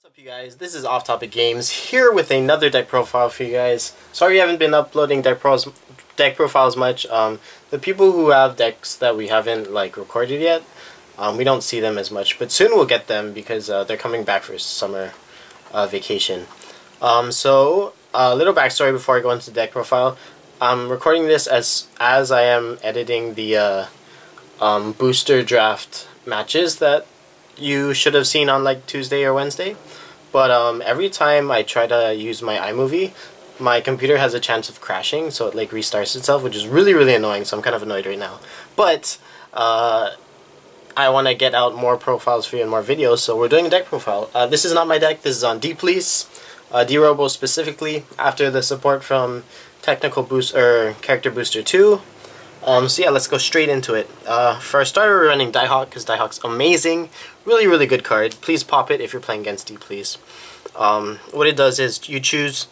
What's up, you guys? This is OffTopicGames here with another deck profile for you guys. Sorry I haven't been uploading deck profiles much. The people who have decks that we haven't recorded yet, we don't see them as much, but soon we'll get them because they're coming back for summer vacation. So a little backstory before I go into the deck profile. I'm recording this as I am editing the booster draft matches that you should have seen on Tuesday or Wednesday, but every time I try to use my iMovie, my computer has a chance of crashing, so it restarts itself, which is really annoying. So I'm kind of annoyed right now, but I want to get out more profiles for you and more videos, so we're doing a deck profile. This is not my deck. This is on D-Robos specifically, after the support from Technical Boost or Character Booster 2. So yeah, let's go straight into it. For our starter, we're running Daihawk because Daihawk's amazing. Really good card. Please pop it if you're playing against D, please. What it does is you choose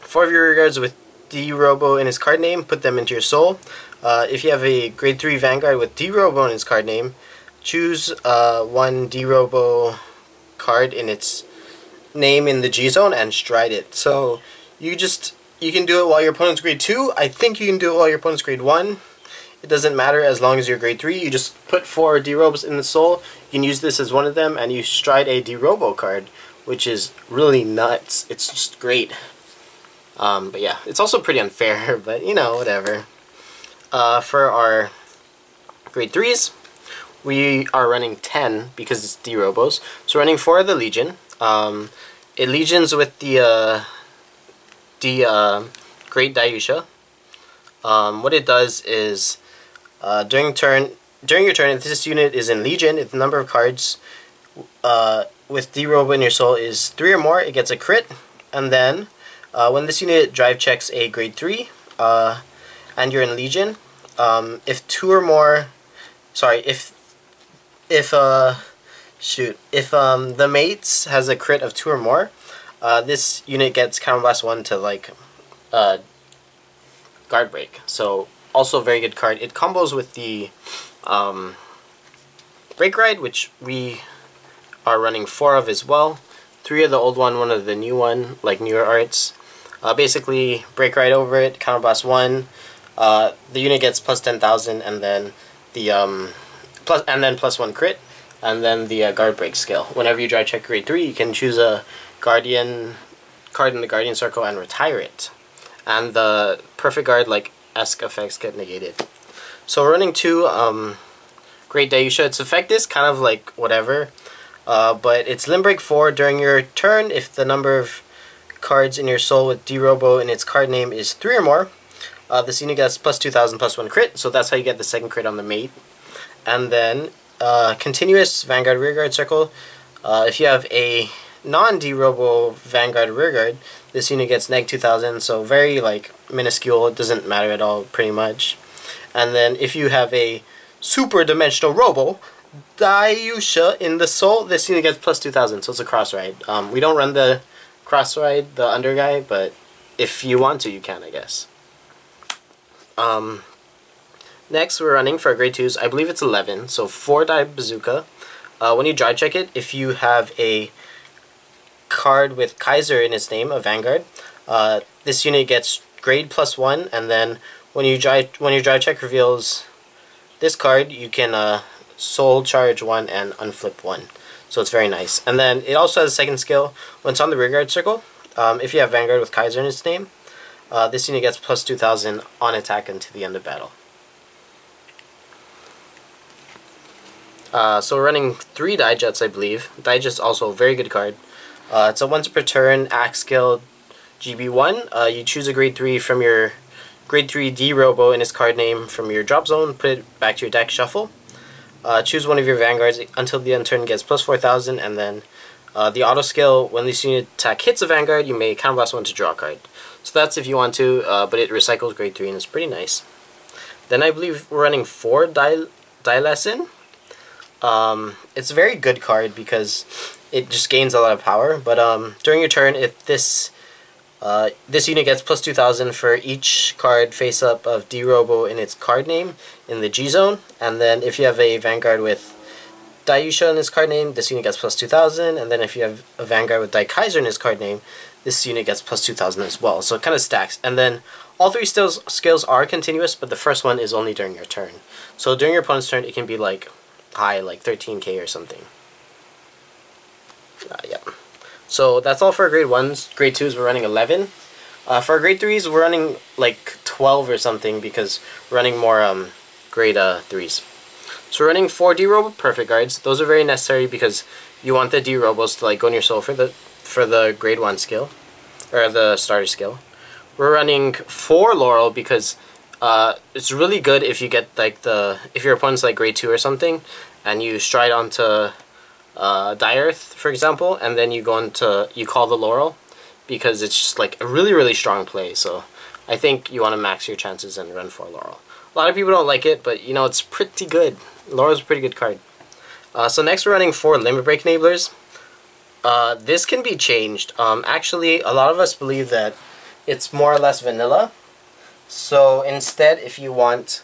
4 of your rear guards with D-Robo in his card name, put them into your soul. If you have a grade 3 Vanguard with D-Robo in its card name, choose 1 D-Robo card in its name in the G zone and stride it. So you can do it while your opponent's grade 2. I think you can do it while your opponent's grade 1. It doesn't matter as long as you're grade 3. You just put 4 D-Robos in the soul. You can use this as one of them, and you stride a D-Robo card, which is really nuts. It's just great. But yeah, it's also pretty unfair, but you know, whatever. For our grade 3s, we are running 10 because it's D-Robos. So running 4 of the Legion. It Legions with the Great Daiusha. What it does is during your turn, if this unit is in Legion, if the number of cards with D-Robo in your soul is 3 or more, it gets a crit. And then when this unit drive checks a grade 3 and you're in Legion, if 2 or more, sorry, if the mates has a crit of 2 or more, this unit gets Counterblast 1 to guard break. So also a very good card. It combos with the Break Ride, which we are running 4 of as well. 3 of the old one, 1 of the new one, newer arts. Basically Break Ride over it, Counterblast 1. The unit gets plus 10,000, and then the plus 1 crit, and then the guard break skill. Whenever you drive check grade 3, you can choose a Guardian card in the Guardian Circle and retire it. And the Perfect Guard-esque effects get negated. So we're running 2 Great Daiusha. Its effect is kind of whatever, but it's Limb Break 4 during your turn. If the number of cards in your soul with D-Robo in its card name is 3 or more, this unit gets plus 2,000 plus 1 crit, so that's how you get the second crit on the mate. And then continuous Vanguard Rearguard Circle. If you have a non-D-Robo Vanguard Rearguard, this unit gets neg 2,000, so very minuscule. It doesn't matter at all, pretty much. And then if you have a super dimensional Robo Daiusha in the soul, this unit gets plus 2,000, so it's a cross ride. We don't run the cross ride, the under guy, but if you want to, you can, I guess. Next, we're running for our grade 2s. I believe it's 11, so 4 die bazooka. When you dry check it, if you have a card with Kaiser in its name, a Vanguard, this unit gets grade plus 1, and then when your dry check reveals this card, you can soul charge 1 and unflip 1. So it's very nice. And then it also has a second skill. When it's on the rearguard circle, if you have Vanguard with Kaiser in its name, this unit gets plus 2,000 on attack until the end of battle. So we're running 3 Diejets, I believe. Diejets also a very good card. It's a once per turn axe skill GB1. You choose a grade 3 from your grade 3 D-Robo in his card name from your drop zone, put it back to your deck, shuffle. Choose one of your Vanguards until the end turn gets plus 4,000, and then the auto skill, when this unit attack hits a Vanguard, you may Counterblast 1 to draw a card. So that's if you want to, but it recycles grade 3 and it's pretty nice. Then I believe we're running 4 Die Lesson. It's a very good card because it just gains a lot of power, but during your turn, if this unit gets plus 2,000 for each card face up of D-Robo in its card name in the G zone, and then if you have a Vanguard with Daiyusha in his card name, this unit gets plus 2,000, and then if you have a Vanguard with Daikaiser in his card name, this unit gets plus 2,000 as well. So it kind of stacks. And then all three skills are continuous, but the first one is only during your turn. So during your opponent's turn, it can be like high, like 13k or something. Yeah. So that's all for grade 1s. Grade 2s, we're running 11. For grade 3s, we're running like 12 or something because we're running more grade 3s. So we're running 4 D-Robo Perfect Guards. Those are very necessary because you want the D-Robos to like go in your soul for the grade 1 skill, or the starter skill. We're running 4 Laurel because it's really good if you get like if your opponent's like grade 2 or something, and you stride onto Di-Earth, for example, and then you call the Laurel, because it's just like a really strong play. So I think you want to max your chances and run 4 Laurel. A lot of people don't like it, but you know, it's pretty good. Laurel's a pretty good card. So next we're running 4 Limit Break Enablers. This can be changed. Actually, a lot of us believe that it's more or less vanilla. So instead, if you want,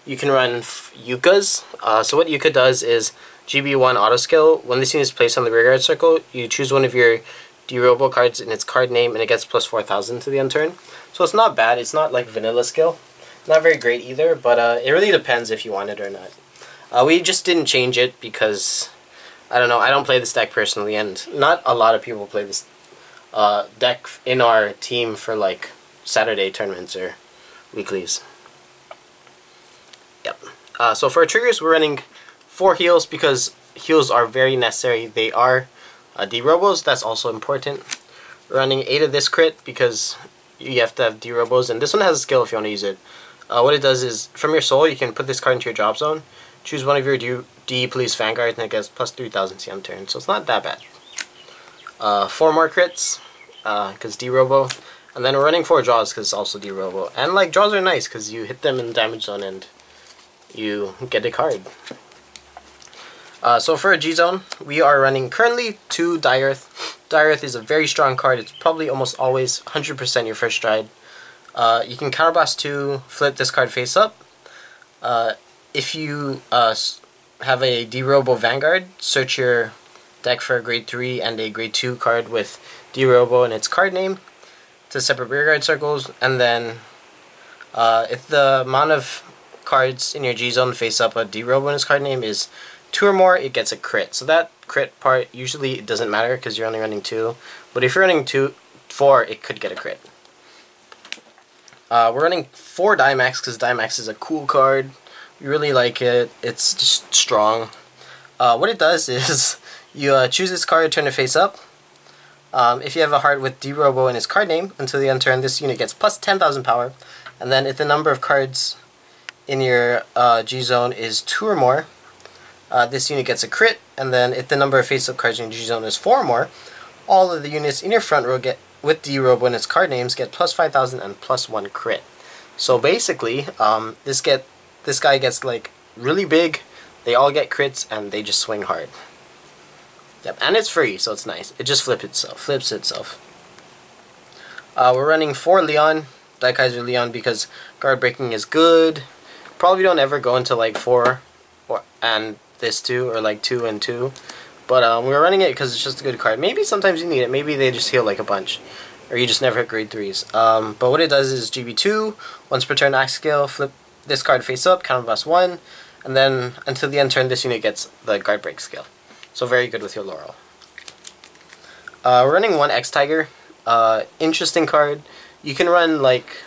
you can run Yukas. So what Yuka does is GB1 auto skill. When this unit is placed on the rearguard circle, you choose one of your D-Robo cards in its card name, and it gets plus 4,000 to the end turn. So it's not bad. It's not like vanilla skill. Not very great either, but it really depends if you want it or not. We just didn't change it because, I don't know, I don't play this deck personally, and not a lot of people play this deck in our team for like Saturday tournaments or weeklies. Yep. So for our triggers, we're running 4 heals because heals are very necessary. They are D-Robos, that's also important. We're running 8 of this crit because you have to have D-Robos, and this one has a skill if you want to use it. What it does is, from your soul, you can put this card into your drop zone, choose one of your D Police Vanguard, and it gets plus 3,000 CM turn, so it's not that bad. 4 more crits, because D-Robo, and then we're running 4 draws because it's also D-Robo. And like, draws are nice because you hit them in the damage zone and you get a card. So for a G-Zone, we are running currently 2 Di-Earth. Di-Earth is a very strong card. It's probably almost always 100% your first stride. You can counterblast 2, flip this card face up. If you have a D-Robo Vanguard, search your deck for a grade 3 and a grade 2 card with D-Robo in its card name to separate rearguard circles, and then if the amount of cards in your G-Zone face up a D-Robo in its card name is 2 or more, it gets a crit. So that crit part, usually it doesn't matter because you're only running 2, but if you're running 4, it could get a crit. We're running 4 Daimax because Daimax is a cool card. We really like it. It's just strong. What it does is you choose this card, turn it face up. If you have a heart with D-Robo in its card name, until the end turn, this unit gets plus 10,000 power. And then if the number of cards in your G-Zone is 2 or more, this unit gets a crit. And then if the number of face-up cards in your G-Zone is 4 or more, all of the units in your front row with D-Robo in its card names get plus 5,000 and plus 1 crit. So basically, this guy gets like really big, they all get crits, and they just swing hard. Yep, and it's free, so it's nice. It just flips itself. We're running 4 Leon, Daikaiser Leon, because guard breaking is good. Probably don't ever go into like 4 and this 2, or like 2 and 2. But we're running it because it's just a good card. Maybe sometimes you need it. Maybe they just heal like a bunch. Or you just never hit grade 3s. But what it does is GB2, once per turn axe skill, flip this card face up, counterblast 1, and then until the end turn, this unit gets the guard break skill. So very good with your Laurel. We're running 1 X-Tiger. Interesting card. You can run like...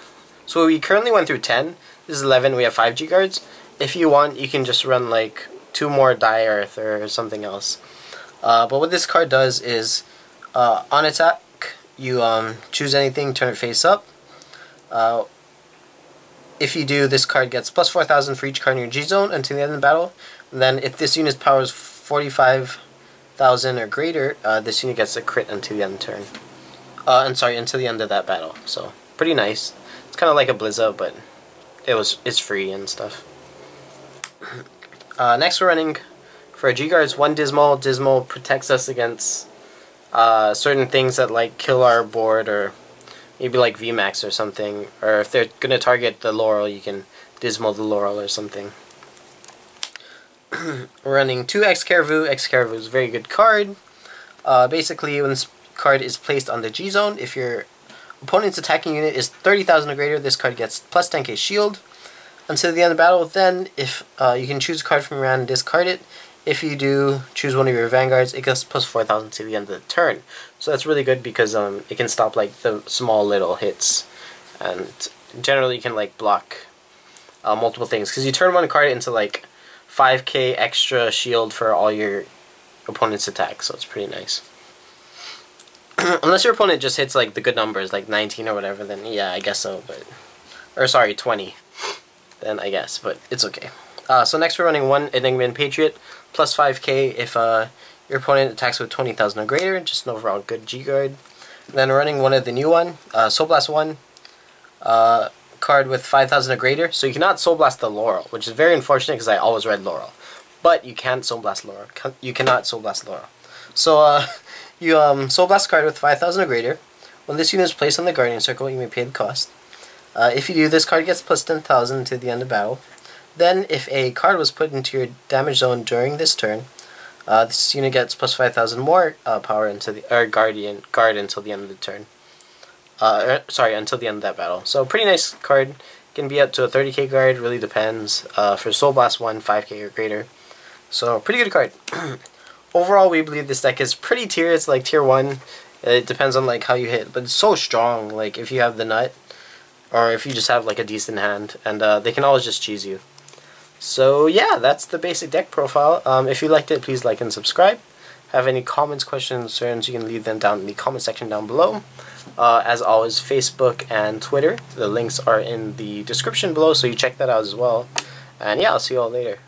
So we currently went through 10. This is 11. We have 5 G-Guards. If you want, you can just run like 2 more Di-Earth or something else. But what this card does is, on attack, you choose anything, turn it face up. If you do, this card gets plus 4,000 for each card in your G-Zone until the end of the battle. And then if this unit's power is 45,000 or greater, this unit gets a crit until the end of the turn. Until the end of that battle. So, pretty nice. It's kind of like a Blizza, but it's free and stuff. Next we're running, for our G-Guards, 1 Dismal. Dismal protects us against certain things that like kill our board, or maybe like VMAX or something. Or if they're going to target the Laurel, you can Dismal the Laurel or something. We're running 2 X-Caribou. X-Caribou is a very good card. Basically, when this card is placed on the G zone, if your opponent's attacking unit is 30,000 or greater, this card gets plus 10k shield until the end of the battle. Then, if you can choose a card from your hand and discard it. If you do choose one of your Vanguards, it gets plus 4,000 to the end of the turn. So that's really good because it can stop like the small little hits, and generally you can like block multiple things because you turn one card into like 5k extra shield for all your opponent's attacks. So it's pretty nice. Unless your opponent just hits like the good numbers, like 19 or whatever, then yeah, I guess so. But or sorry, 20. Then I guess, but it's okay. So next we're running 1 Enigman Patriot, plus 5k if your opponent attacks with 20,000 or greater, just an overall good G-Guard. Then we're running one of the new one, Soul Blast 1, card with 5,000 or greater. So you cannot Soul Blast the Laurel, which is very unfortunate because I always read Laurel. But you can't Soul Blast Laurel. You cannot Soul Blast Laurel. So you Soul Blast a card with 5,000 or greater. When this unit is placed on the Guardian Circle, you may pay the cost. If you do, this card gets plus 10,000 to the end of battle. Then, if a card was put into your damage zone during this turn, this unit gets plus 5,000 more power into the guard until the end of the turn. Sorry, until the end of that battle. So, pretty nice card. Can be up to a 30k guard. Really depends. For Soul Blast 1, 5k or greater. So, pretty good card. Overall, we believe this deck is pretty tier. It's like tier 1. It depends on like how you hit, but it's so strong. Like if you have the nut, or if you just have like a decent hand, and they can always just cheese you. So yeah, that's the basic deck profile. If you liked it, please like and subscribe. Have any comments, questions, concerns, you can leave them down in the comment section down below. As always, Facebook and Twitter. The links are in the description below, so you check that out as well. And yeah, I'll see you all later.